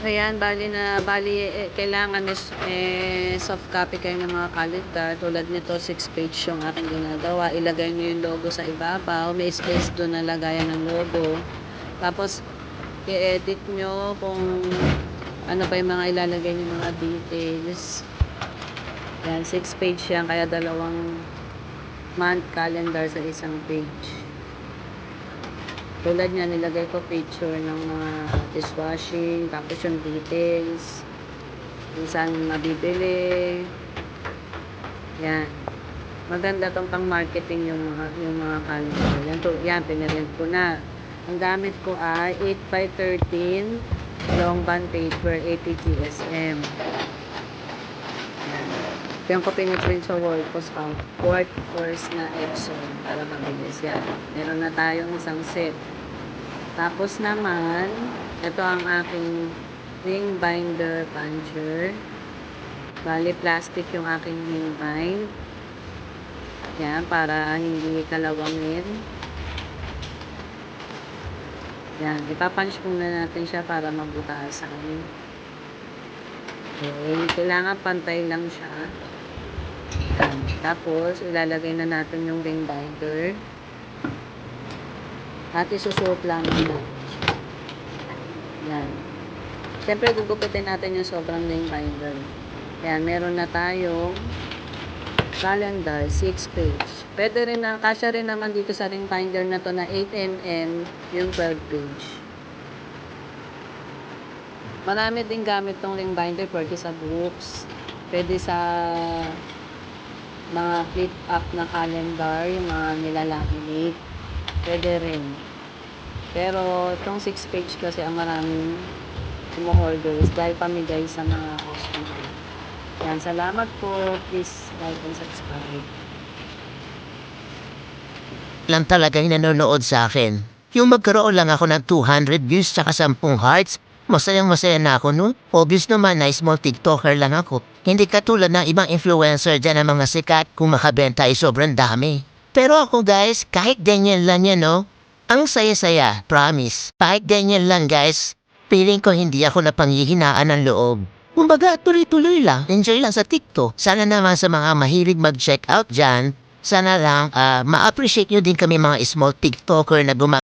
Ayan, kailangan is soft copy kayo ng mga calendar. Tulad nito, 6 page yung aking ginagawa. Ilagay nyo yung logo sa ibabaw. May space doon na lagayan ng logo. Tapos, i-edit nyo kung ano pa yung mga ilalagay nyo mga details. Yan, 6 page yan. Kaya 2 month calendar sa isang page. Tulad niya, nilagay ko picture ng mga dishwashing, tapos yung details, kung saan mabibili. Yan. Maganda tong pang marketing yung mga calendar. Yan, pinarent ko na. Ang gamit ko ay 8x13 long bond paper, 80 GSM. Yan. Yan ko piniprint sa quart course na Epson para mabilis yan. Meron na tayong isang set. Tapos naman, ito ang aking ring binder puncher. Bali, plastic yung aking ring bind. Yan, para hindi kalawangin. Yan, ipapunch muna natin siya para mabutasan. Okay, kailangan pantay lang siya. Yan. Tapos, ilalagay na natin yung ring binder. At isusuot lang na. Yan. Siyempre, gugupitin natin yung sobrang ring binder. Yan, meron na tayong calendar, 6 page. Pwede rin na, kasya rin naman dito sa ring binder na to na 8mm, yung 12 page. Marami din gamit tong ring binder, pwede sa books, pwede sa mga flip up na calendar, yung mga nilalaminate. Pwede rin. Pero, itong 6 page kasi ang maraming order dahil pamigay sa mga customer. Yan, salamat po. Please like and subscribe. Lang talaga yung nanonood sa akin. Yung magkaroon lang ako ng 200 views tsaka 10 hearts, masayang-masaya na ako nun. Obvious naman na small TikToker lang ako. Hindi katulad ng ibang influencer dyan ng mga sikat kung makabenta ay sobrang dami. Pero ako guys, kahit ganyan lang yan no, ang saya-saya, promise. Kahit ganyan lang guys, feeling ko hindi ako napanghihinaan ng loob. Kumbaga, tuloy-tuloy lang. Enjoy lang sa TikTok. Sana naman sa mga mahilig mag-check out dyan, sana lang ma-appreciate nyo din kami mga small TikToker na